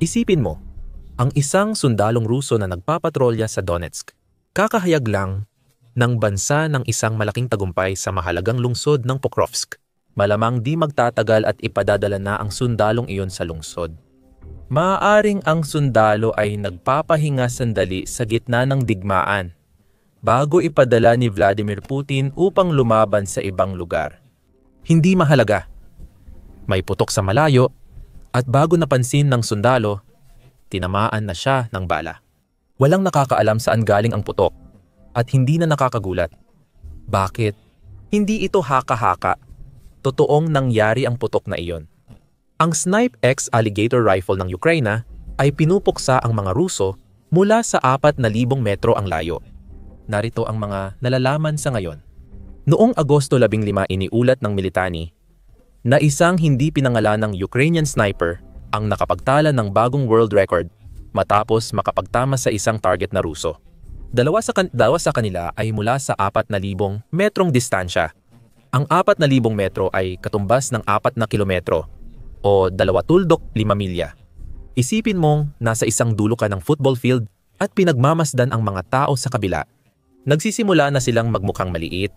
Isipin mo, ang isang sundalong Ruso na nagpapatrolya sa Donetsk, kakahayag lang ng bansa ng isang malaking tagumpay sa mahalagang lungsod ng Pokrovsk. Malamang di magtatagal at ipadadala na ang sundalong iyon sa lungsod. Maaaring ang sundalo ay nagpapahinga sandali sa gitna ng digmaan bago ipadala ni Vladimir Putin upang lumaban sa ibang lugar. Hindi mahalaga. May putok sa malayo at bago napansin ng sundalo, tinamaan na siya ng bala. Walang nakakaalam saan galing ang putok at hindi na nakakagulat. Bakit? Hindi ito haka-haka. Totoong nangyari ang putok na iyon. Ang Snipe X Alligator Rifle ng Ukraine ay pinupuksa ang mga Ruso mula sa 4,000 metro ang layo. Narito ang mga nalalaman sa ngayon. Noong Agosto 15 iniulat ng Militani na isang hindi pinangalanang Ukrainian sniper ang nakapagtala ng bagong world record matapos makapagtama sa isang target na Ruso. Dalawa sa kanila ay mula sa 4,000 metrong distansya. Ang 4,000 metro ay katumbas ng 4 na kilometro o 2.5 milya. Isipin mong nasa isang dulo ka ng football field at pinagmamasdan ang mga tao sa kabila. Nagsisimula na silang magmukhang maliit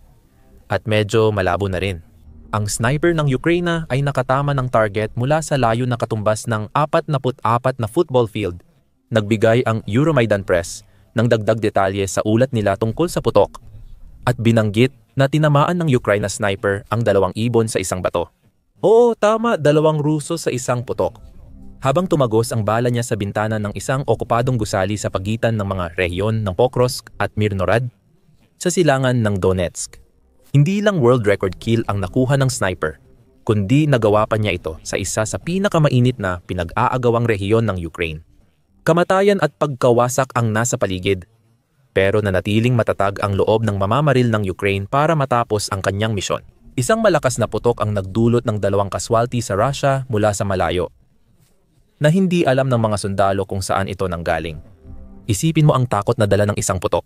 at medyo malabo na rin. Ang sniper ng Ukraine ay nakatama ng target mula sa layo na katumbas ng 44 na football field. Nagbigay ang Euromaidan Press ng dagdag detalye sa ulat nila tungkol sa putok at binanggit na tinamaan ng Ukraine sniper ang 2 ibon sa isang bato. Oo, tama, 2 Ruso sa isang putok. Habang tumagos ang bala niya sa bintana ng isang okupadong gusali sa pagitan ng mga rehiyon ng Pokrovsk at Mirnorad sa silangan ng Donetsk. Hindi lang world record kill ang nakuha ng sniper, kundi nagawa pa niya ito sa isa sa pinakamainit na pinag-aagawang rehiyon ng Ukraine. Kamatayan at pagkawasak ang nasa paligid, pero nanatiling matatag ang loob ng mamamaril ng Ukraine para matapos ang kanyang misyon. Isang malakas na putok ang nagdulot ng 2 casualty sa Russia mula sa malayo, na hindi alam ng mga sundalo kung saan ito nanggaling. Isipin mo ang takot na dala ng isang putok.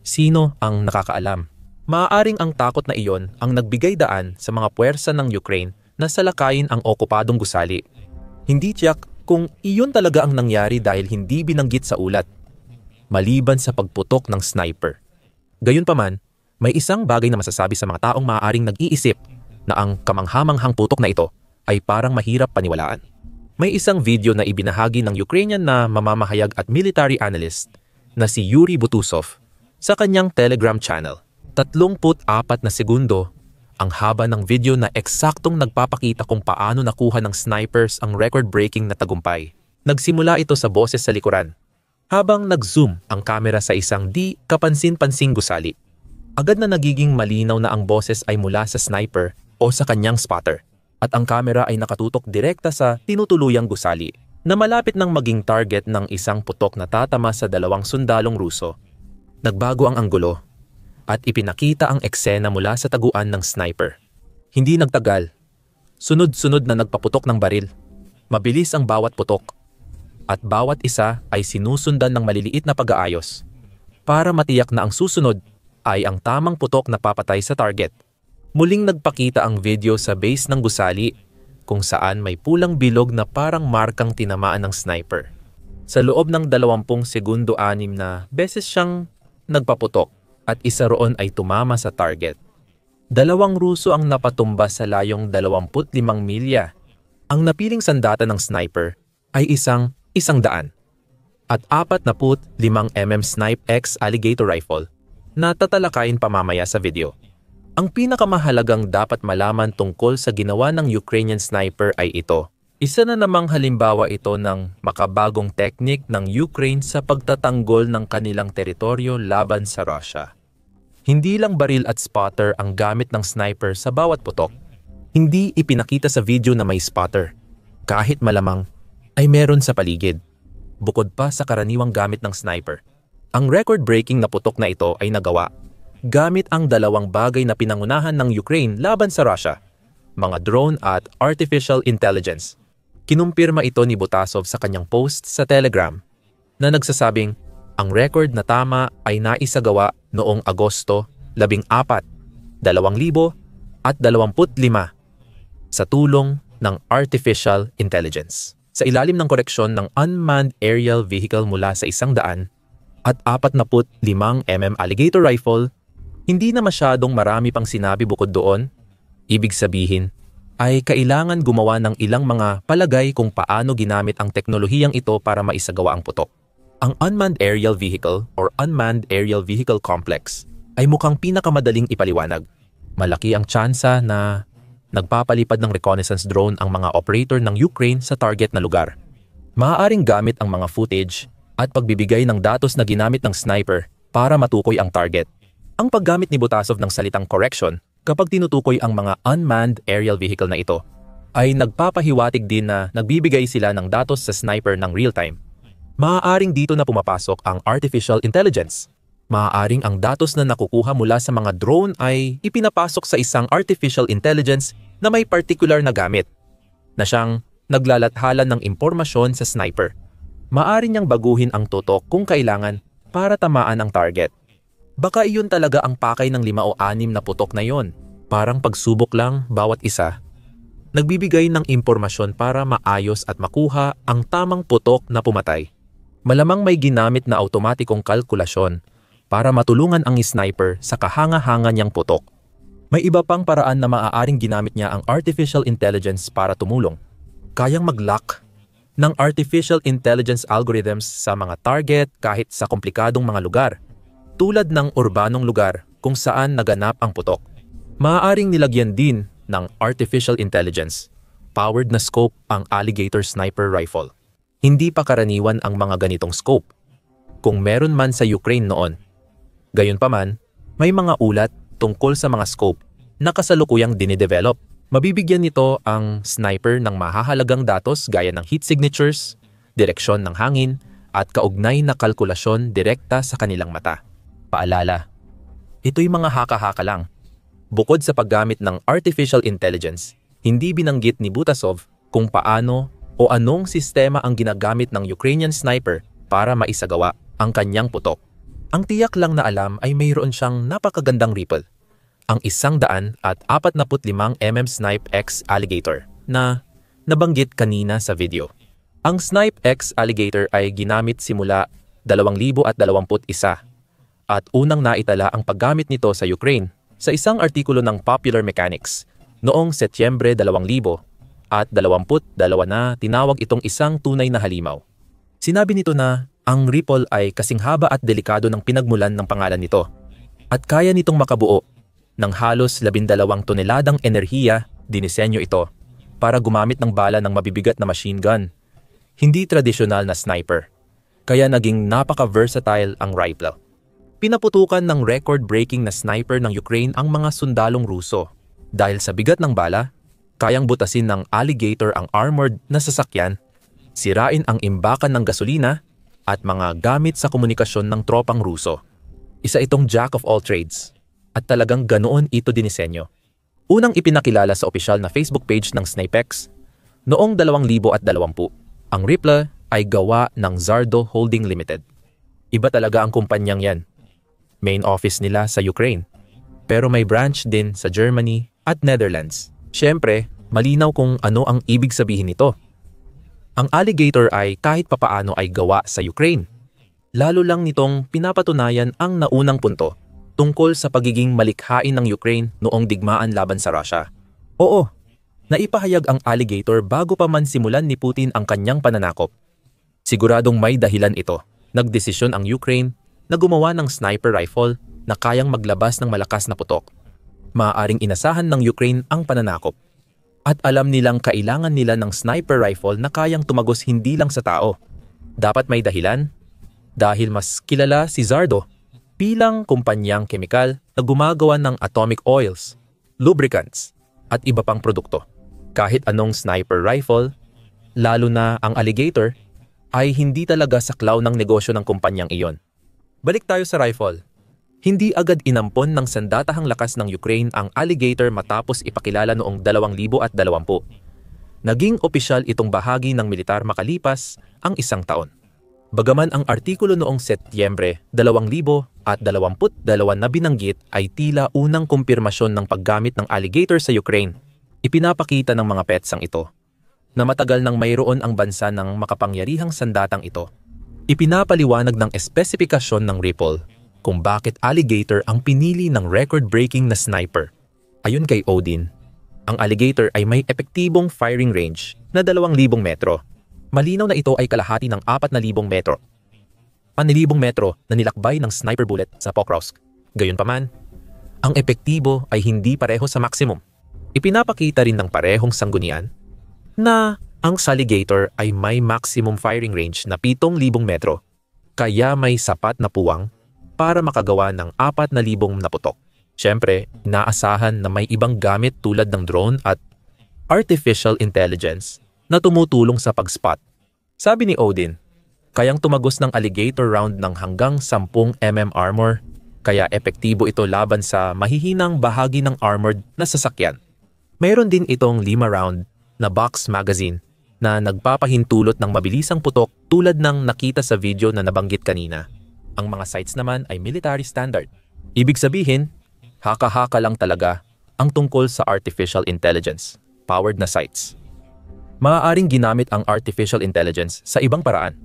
Sino ang nakakaalam? Maaaring ang takot na iyon ang nagbigay daan sa mga puwersa ng Ukraine na salakayin ang okupadong gusali. Hindi tiyak kung iyon talaga ang nangyari dahil hindi binanggit sa ulat, maliban sa pagputok ng sniper. Gayunpaman, may isang bagay na masasabi sa mga taong maaaring nag-iisip na ang kamanghamanghang putok na ito ay parang mahirap paniwalaan. May isang video na ibinahagi ng Ukrainian na mamamahayag at military analyst na si Yuri Butusov sa kanyang Telegram channel. 34 na segundo ang haba ng video na eksaktong nagpapakita kung paano nakuha ng snipers ang record-breaking na tagumpay. Nagsimula ito sa boses sa likuran, habang nag-zoom ang kamera sa isang di kapansin-pansing gusali. Agad na nagiging malinaw na ang boses ay mula sa sniper o sa kanyang spotter, at ang kamera ay nakatutok direkta sa tinutuluyang gusali na malapit nang maging target ng isang putok na tatama sa 2 sundalong Ruso. Nagbago ang anggulo at ipinakita ang eksena mula sa taguan ng sniper. Hindi nagtagal, sunod-sunod na nagpaputok ng baril. Mabilis ang bawat putok at bawat isa ay sinusundan ng maliliit na pag-aayos para matiyak na ang susunod ay ang tamang putok na papatay sa target. Muling nagpakita ang video sa base ng gusali kung saan may pulang bilog na parang markang tinamaan ng sniper. Sa loob ng 20 segundo 6 na beses siyang nagpaputok at isa roon ay tumama sa target. 2 Ruso ang napatumba sa layong 25 milya. Ang napiling sandata ng sniper ay 100 at 45 Snipe X Alligator Rifle na tatalakayin pa mamaya sa video. Ang pinakamahalagang dapat malaman tungkol sa ginawa ng Ukrainian sniper ay ito. Isa na namang halimbawa ito ng makabagong teknik ng Ukraine sa pagtatanggol ng kanilang teritoryo laban sa Russia. Hindi lang baril at spotter ang gamit ng sniper sa bawat putok. Hindi ipinakita sa video na may spotter, kahit malamang ay meron sa paligid, bukod pa sa karaniwang gamit ng sniper. Ang record-breaking na putok na ito ay nagawa gamit ang 2 bagay na pinangunahan ng Ukraine laban sa Russia, mga drone at artificial intelligence. Kinumpirma ito ni Butasov sa kanyang post sa Telegram na nagsasabing ang record na tama ay naisagawa noong Agosto 14, 2025 sa tulong ng artificial intelligence. sa ilalim ng koreksyon ng unmanned aerial vehicle mula sa 100 at 45mm alligator rifle, hindi na masyadong marami pang sinabi bukod doon. Ibig sabihin, ay kailangan gumawa ng ilang mga palagay kung paano ginamit ang teknolohiyang ito para maisagawa ang putok. Ang Unmanned Aerial Vehicle or Unmanned Aerial Vehicle Complex ay mukhang pinakamadaling ipaliwanag. Malaki ang tsansa na nagpapalipad ng reconnaissance drone ang mga operator ng Ukraine sa target na lugar. Maaaring gamit ang mga footage at pagbibigay ng datos na ginamit ng sniper para matukoy ang target. Ang paggamit ni Butasov ng salitang correction kapag tinutukoy ang mga unmanned aerial vehicle na ito ay nagpapahiwatig din na nagbibigay sila ng datos sa sniper ng real-time. Maaaring dito na pumapasok ang artificial intelligence. Maaaring ang datos na nakukuha mula sa mga drone ay ipinapasok sa isang artificial intelligence na may particular na gamit, na siyang naglalathalan ng impormasyon sa sniper. Maaari niyang baguhin ang tutok kung kailangan para tamaan ang target. Baka iyon talaga ang pakay ng 5 o 6 na putok na yon. Parang pagsubok lang bawat isa. Nagbibigay ng impormasyon para maayos at makuha ang tamang putok na pumatay. Malamang may ginamit na automatikong kalkulasyon para matulungan ang sniper sa kahanga-hanga niyang putok. May iba pang paraan na maaaring ginamit niya ang artificial intelligence para tumulong. Kayang mag-lock ng artificial intelligence algorithms sa mga target kahit sa komplikadong mga lugar, tulad ng urbanong lugar kung saan naganap ang putok. Maaaring nilagyan din ng artificial intelligence powered na scope ang alligator sniper rifle. Hindi pa karaniwan ang mga ganitong scope, kung meron man sa Ukraine noon. Gayunpaman, may mga ulat tungkol sa mga scope na kasalukuyang dinidevelop. Mabibigyan nito ang sniper ng mahahalagang datos gaya ng heat signatures, direksyon ng hangin, at kaugnay na kalkulasyon direkta sa kanilang mata. Paalala, ito'y mga haka-haka lang. Bukod sa paggamit ng artificial intelligence, hindi binanggit ni Butasov kung paano o anong sistema ang ginagamit ng Ukrainian sniper para maisagawa ang kanyang putok. Ang tiyak lang na alam ay mayroon siyang napakagandang rifle, ang 145mm Snipe X Alligator na nabanggit kanina sa video. Ang Snipe X Alligator ay ginamit simula 2021 at unang naitala ang paggamit nito sa Ukraine sa isang artikulo ng Popular Mechanics noong Setyembre 2022 na tinawag itong isang tunay na halimaw. Sinabi nito na ang rifle ay kasing haba at delikado ng pinagmulan ng pangalan nito at kaya nitong makabuo ng halos 12 toneladang enerhiya. Dinisenyo ito para gumamit ng bala ng mabibigat na machine gun, hindi tradisyonal na sniper, kaya naging napaka-versatile ang rifle. Pinaputukan ng record-breaking na sniper ng Ukraine ang mga sundalong Ruso. Dahil sa bigat ng bala, kayang butasin ng alligator ang armored na sasakyan, sirain ang imbakan ng gasolina, at mga gamit sa komunikasyon ng tropang Ruso. Isa itong jack of all trades, at talagang ganoon ito dinisenyo. Unang ipinakilala sa opisyal na Facebook page ng Snipex noong 2020. Ang rifle ay gawa ng Zardo Holding Limited. Iba talaga ang kumpanyang yan. Main office nila sa Ukraine, pero may branch din sa Germany at Netherlands. Siyempre, malinaw kung ano ang ibig sabihin nito. Ang alligator ay kahit papaano ay gawa sa Ukraine. Lalo lang nitong pinapatunayan ang naunang punto tungkol sa pagiging malikhain ng Ukraine noong digmaan laban sa Russia. Oo, naipahayag ang alligator bago pa man simulan ni Putin ang kanyang pananakop. Siguradong may dahilan ito. Nagdesisyon ang Ukraine na gumawa ng sniper rifle na kayang maglabas ng malakas na putok. Maaaring inasahan ng Ukraine ang pananakop. At alam nilang kailangan nila ng sniper rifle na kayang tumagos hindi lang sa tao. Dapat may dahilan. Dahil mas kilala si Zardo bilang kumpanyang kemikal na gumagawa ng atomic oils, lubricants, at iba pang produkto. Kahit anong sniper rifle, lalo na ang alligator, ay hindi talaga saklaw ng negosyo ng kumpanyang iyon. Balik tayo sa rifle. Hindi agad inampon ng sandatahang lakas ng Ukraine ang alligator matapos ipakilala noong 2020. Naging opisyal itong bahagi ng militar makalipas ang 1 taon. Bagaman ang artikulo noong Setyembre 2022 na binanggit ay tila unang kumpirmasyon ng paggamit ng alligator sa Ukraine, ipinapakita ng mga petsang ito na matagal nang mayroon ang bansa ng makapangyarihang sandatang ito. Ipinapaliwanag ng espesipikasyon ng Ripple kung bakit alligator ang pinili ng record-breaking na sniper. Ayon kay Odin, ang alligator ay may epektibong firing range na 2,000 metro. Malinaw na ito ay kalahati ng 4,000 metro. 1,000 metro na nilakbay ng sniper bullet sa Pokrovsk. Gayunpaman, ang epektibo ay hindi pareho sa maximum. Ipinapakita rin ng parehong sanggunian na ang alligator ay may maximum firing range na 7,000 metro, kaya may sapat na puwang para makagawa ng 4,000 na putok. Siyempre, inaasahan na may ibang gamit tulad ng drone at artificial intelligence na tumutulong sa pag-spot. Sabi ni Odin, kayang tumagos ng alligator round ng hanggang 10 mm armor, kaya epektibo ito laban sa mahihinang bahagi ng armored na sasakyan. Mayroon din itong 5 round na box magazine na nagpapahintulot ng mabilisang putok tulad ng nakita sa video na nabanggit kanina. Ang mga sights naman ay military standard. Ibig sabihin, haka-haka lang talaga ang tungkol sa artificial intelligence, powered na sights. Maaaring ginamit ang artificial intelligence sa ibang paraan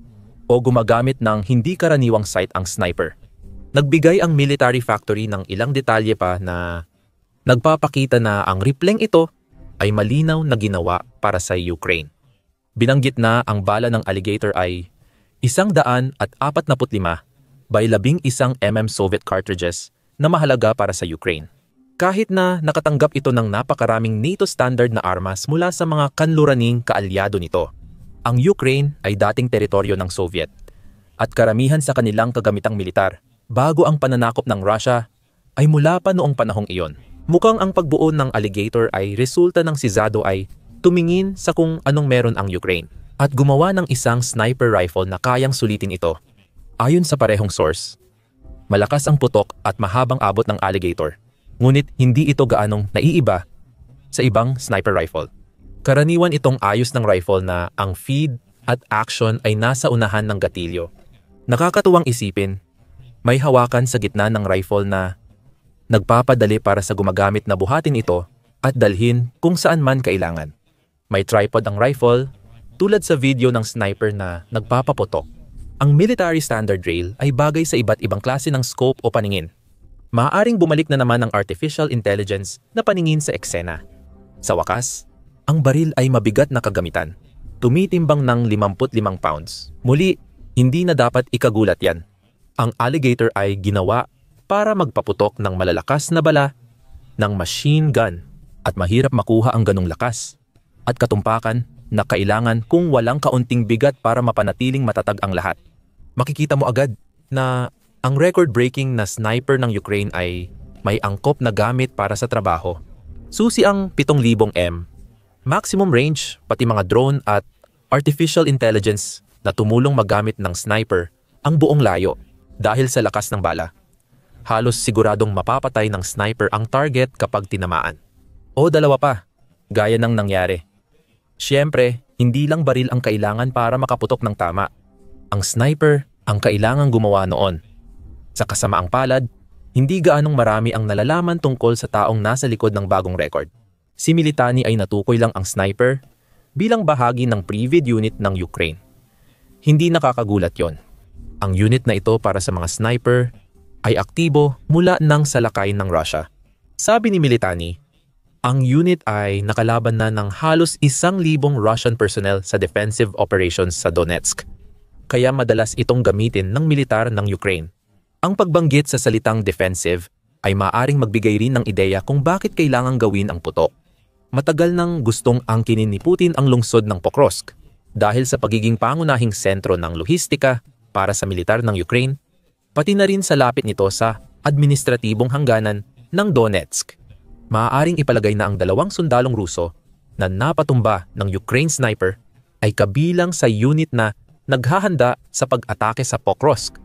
o gumagamit ng hindi karaniwang sight ang sniper. Nagbigay ang military factory ng ilang detalye pa na nagpapakita na ang ripleng ito ay malinaw na ginawa para sa Ukraine. Binanggit na ang bala ng alligator ay 145 by 11 mm Soviet cartridges na mahalaga para sa Ukraine. Kahit na nakatanggap ito ng napakaraming NATO standard na armas mula sa mga kanluraning kaalyado nito. Ang Ukraine ay dating teritoryo ng Soviet at karamihan sa kanilang kagamitang militar bago ang pananakop ng Russia ay mula pa noong panahong iyon. Mukhang ang pagbuo ng alligator ay resulta ng si Zado ay tumingin sa kung anong meron ang Ukraine at gumawa ng isang sniper rifle na kayang sulitin ito. Ayon sa parehong source, malakas ang putok at mahabang abot ng alligator, ngunit hindi ito gaanong naiiba sa ibang sniper rifle. Karaniwan itong ayos ng rifle na ang feed at action ay nasa unahan ng gatilyo. Nakakatuwang isipin, may hawakan sa gitna ng rifle na nagpapadali para sa gumagamit na buhatin ito at dalhin kung saan man kailangan. May tripod ang rifle, tulad sa video ng sniper na nagpapaputok. Ang military standard rail ay bagay sa iba't ibang klase ng scope o paningin. Maaaring bumalik na naman ang artificial intelligence na paningin sa eksena. Sa wakas, ang baril ay mabigat na kagamitan. Tumitimbang ng 55 pounds. Muli, hindi na dapat ikagulat yan. Ang alligator ay ginawa para magpaputok ng malalakas na bala ng machine gun at mahirap makuha ang ganong lakas at katumpakan na kailangan kung walang kaunting bigat para mapanatiling matatag ang lahat. Makikita mo agad na ang record-breaking na sniper ng Ukraine ay may angkop na gamit para sa trabaho. Susi ang 7,000 M, maximum range, pati mga drone at artificial intelligence na tumulong magamit ng sniper ang buong layo dahil sa lakas ng bala. Halos siguradong mapapatay ng sniper ang target kapag tinamaan. O dalawa pa, gaya ng nangyari. Siyempre, hindi lang baril ang kailangan para makaputok ng tama. Ang sniper ang kailangang gumawa noon. Sa kasamaang palad, hindi gaanong marami ang nalalaman tungkol sa taong nasa likod ng bagong record. Si Militani ay natukoy lang ang sniper bilang bahagi ng Privid unit ng Ukraine. Hindi nakakagulat yon. Ang unit na ito para sa mga sniper ay aktibo mula nang salakay ng Russia. Sabi ni Militani, ang unit ay nakalaban na ng halos 1,000 Russian personnel sa defensive operations sa Donetsk. Kaya madalas itong gamitin ng militar ng Ukraine. Ang pagbanggit sa salitang defensive ay maaring magbigay rin ng ideya kung bakit kailangang gawin ang putok. Matagal nang gustong angkinin ni Putin ang lungsod ng Pokrovsk dahil sa pagiging pangunahing sentro ng lohistika para sa militar ng Ukraine, pati na rin sa lapit nito sa administratibong hangganan ng Donetsk. Maaaring ipalagay na ang 2 sundalong Ruso na napatumba ng Ukraine sniper ay kabilang sa unit na naghahanda sa pag-atake sa Pokrovsk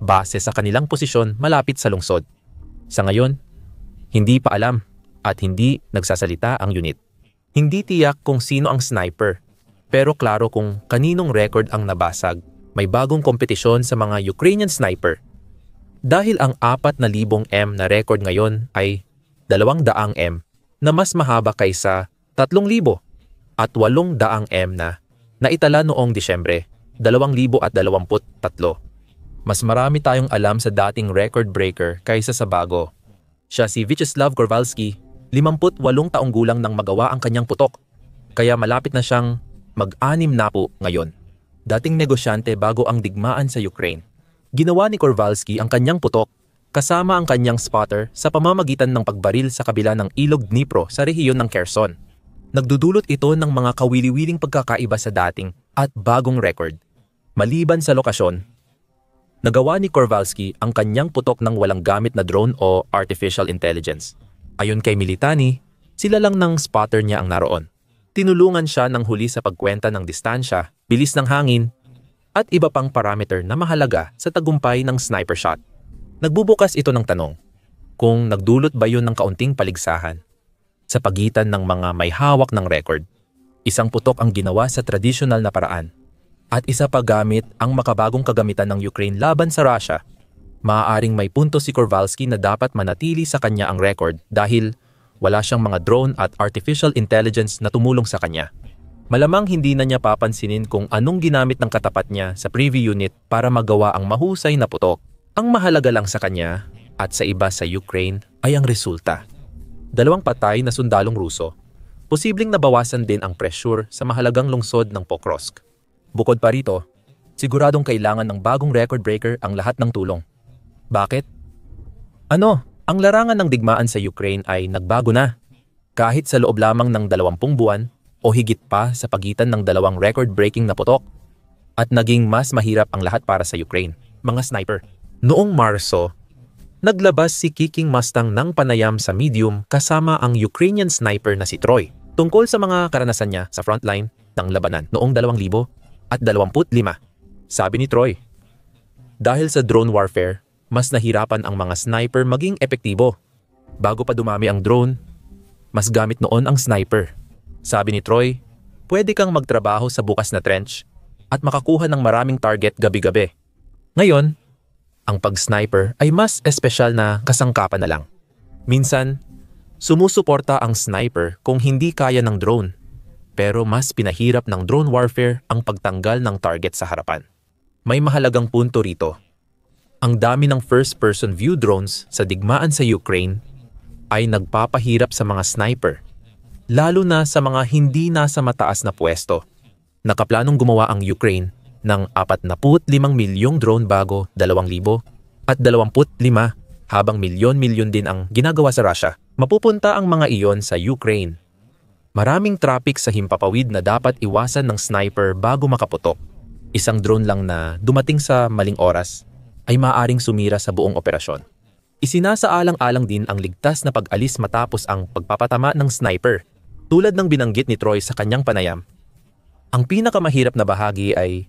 base sa kanilang posisyon malapit sa lungsod. Sa ngayon, hindi pa alam at hindi nagsasalita ang unit. Hindi tiyak kung sino ang sniper, pero klaro kung kaninong record ang nabasag. May bagong kompetisyon sa mga Ukrainian sniper. Dahil ang 4,000 M na record ngayon ay 200 M na mas mahaba kaysa 3,000. at 800 M na naitala noong Disyembre 2023. Mas marami tayong alam sa dating record breaker kaysa sa bago. Siya si Vyacheslav Kowalski, 58 taong gulang nang magawa ang kanyang putok, kaya malapit na siyang mag-anim na po ngayon. Dating negosyante bago ang digmaan sa Ukraine, ginawa ni Kowalski ang kanyang putok kasama ang kanyang spotter sa pamamagitan ng pagbaril sa kabila ng ilog Dnipro sa rehiyon ng Kherson. Nagdudulot ito ng mga kawili-wiling pagkakaiba sa dating at bagong record. Maliban sa lokasyon, nagawa ni Kowalski ang kanyang putok ng walang gamit na drone o artificial intelligence. Ayon kay Militani, sila lang ng spotter niya ang naroon. Tinulungan siya ng huli sa pagkwenta ng distansya, bilis ng hangin, at iba pang parameter na mahalaga sa tagumpay ng sniper shot. Nagbubukas ito ng tanong, kung nagdulot ba yun ng kaunting paligsahan sa pagitan ng mga may hawak ng record. Isang putok ang ginawa sa tradisyonal na paraan, at isa pa gamit ang makabagong kagamitan ng Ukraine laban sa Russia. Maaaring may punto si Kowalski na dapat manatili sa kanya ang record dahil wala siyang mga drone at artificial intelligence na tumulong sa kanya. Malamang hindi na niya papansinin kung anong ginamit ng katapat niya sa preview unit para magawa ang mahusay na putok. Ang mahalaga lang sa kanya at sa iba sa Ukraine ay ang resulta. 2 patay na sundalong Ruso. Posibleng nabawasan din ang pressure sa mahalagang lungsod ng Pokrovsk. Bukod pa rito, siguradong kailangan ng bagong record breaker ang lahat ng tulong. Bakit? Ang larangan ng digmaan sa Ukraine ay nagbago na. Kahit sa loob lamang ng 20 buwan o higit pa sa pagitan ng 2 record-breaking na putok, at naging mas mahirap ang lahat para sa Ukraine, mga sniper. Noong Marso, naglabas si Kicking Mustang ng panayam sa Medium kasama ang Ukrainian sniper na si Troy tungkol sa mga karanasan niya sa frontline ng labanan noong 2025. Sabi ni Troy, dahil sa drone warfare, mas nahirapan ang mga sniper maging epektibo. Bago pa dumami ang drone, mas gamit noon ang sniper. Sabi ni Troy, pwede kang magtrabaho sa bukas na trench at makakuha ng maraming target gabi-gabi. Ngayon, ang pag-sniper ay mas espesyal na kasangkapan na lang. Minsan, sumusuporta ang sniper kung hindi kaya ng drone, pero mas pinahirap ng drone warfare ang pagtanggal ng target sa harapan. May mahalagang punto rito. Ang dami ng first-person view drones sa digmaan sa Ukraine ay nagpapahirap sa mga sniper, lalo na sa mga hindi nasa mataas na pwesto. Nakaplanong gumawa ang Ukraine ng 45 milyong drone bago 2025 habang milyon-milyon din ang ginagawa sa Russia. Mapupunta ang mga iyon sa Ukraine. Maraming traffic sa himpapawid na dapat iwasan ng sniper bago makaputok. Isang drone lang na dumating sa maling oras ay maaaring sumira sa buong operasyon. Isinasaalang-alang din ang ligtas na pag-alis matapos ang pagpapatama ng sniper. Tulad ng binanggit ni Troy sa kanyang panayam, ang pinakamahirap na bahagi ay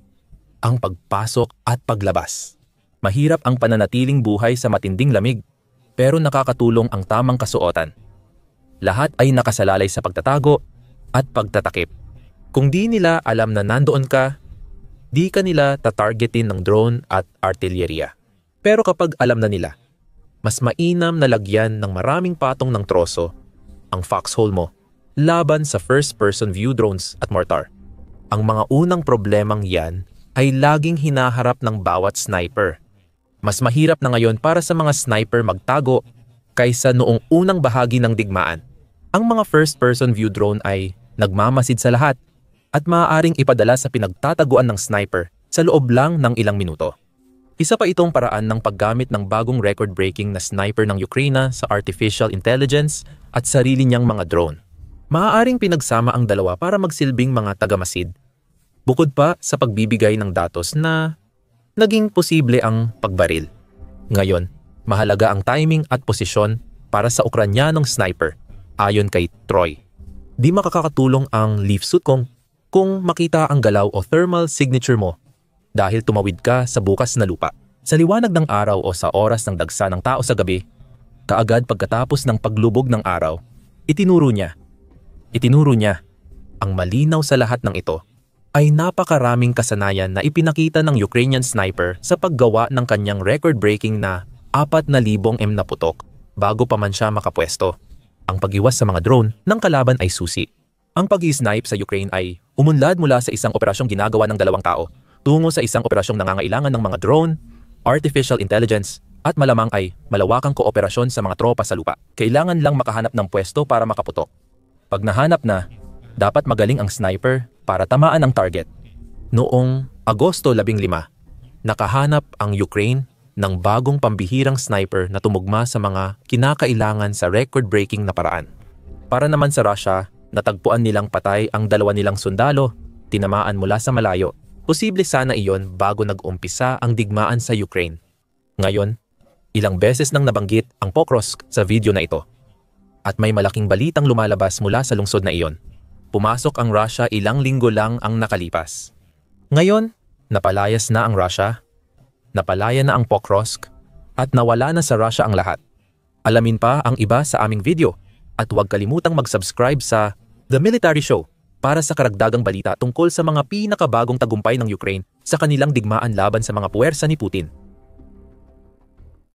ang pagpasok at paglabas. Mahirap ang pananatiling buhay sa matinding lamig, pero nakakatulong ang tamang kasuotan. Lahat ay nakasalalay sa pagtatago at pagtatakip. Kung di nila alam na nandoon ka, di ka nila tatargetin ng drone at artilleria. Pero kapag alam na nila, mas mainam na lagyan ng maraming patong ng troso ang foxhole mo laban sa first-person view drones at mortar. Ang mga unang problemang yan ay laging hinaharap ng bawat sniper. Mas mahirap na ngayon para sa mga sniper magtago kaysa noong unang bahagi ng digmaan. Ang mga first-person view drone ay nagmamasid sa lahat at maaaring ipadala sa pinagtataguan ng sniper sa loob lang ng ilang minuto. Isa pa itong paraan ng paggamit ng bagong record-breaking na sniper ng Ukraine sa artificial intelligence at sarili niyang mga drone. Maaaring pinagsama ang dalawa para magsilbing mga tagamasid. Bukod pa sa pagbibigay ng datos na naging posible ang pagbaril. Ngayon, mahalaga ang timing at posisyon para sa Ukranyanong sniper, ayon kay Troy. Di makakatulong ang leaf suit kung makita ang galaw o thermal signature mo dahil tumawid ka sa bukas na lupa. Sa liwanag ng araw o sa oras ng dagsa ng tao sa gabi, kaagad pagkatapos ng paglubog ng araw, itinuro niya ang malinaw sa lahat ng ito ay napakaraming kasanayan na ipinakita ng Ukrainian sniper sa paggawa ng kanyang record-breaking na 4,000 M na putok bago pa man siya makapwesto. Ang pag-iwas sa mga drone ng kalaban ay susi. Ang pag-i-snipe sa Ukraine ay umunlad mula sa isang operasyong ginagawa ng dalawang tao tungo sa isang operasyong nangangailangan ng mga drone, artificial intelligence, at malamang ay malawakang kooperasyon sa mga tropa sa lupa. Kailangan lang makahanap ng pwesto para makaputok. Pag nahanap na, dapat magaling ang sniper para tamaan ang target. Noong Agosto 15, nakahanap ang Ukraine ng bagong pambihirang sniper na tumugma sa mga kinakailangan sa record-breaking na paraan. Para naman sa Russia, natagpuan nilang patay ang dalawa nilang sundalo, tinamaan mula sa malayo. Posible sana iyon bago nag-umpisa ang digmaan sa Ukraine. Ngayon, ilang beses nang nabanggit ang Pokrovsk sa video na ito. At may malaking balitang lumalabas mula sa lungsod na iyon. Pumasok ang Russia ilang linggo lang ang nakalipas. Ngayon, napalayas na ang Russia, napalaya na ang Pokrovsk, at nawala na sa Russia ang lahat. Alamin pa ang iba sa aming video at huwag kalimutang mag-subscribe sa The Military Show para sa karagdagang balita tungkol sa mga pinakabagong tagumpay ng Ukraine sa kanilang digmaan laban sa mga puwersa ni Putin.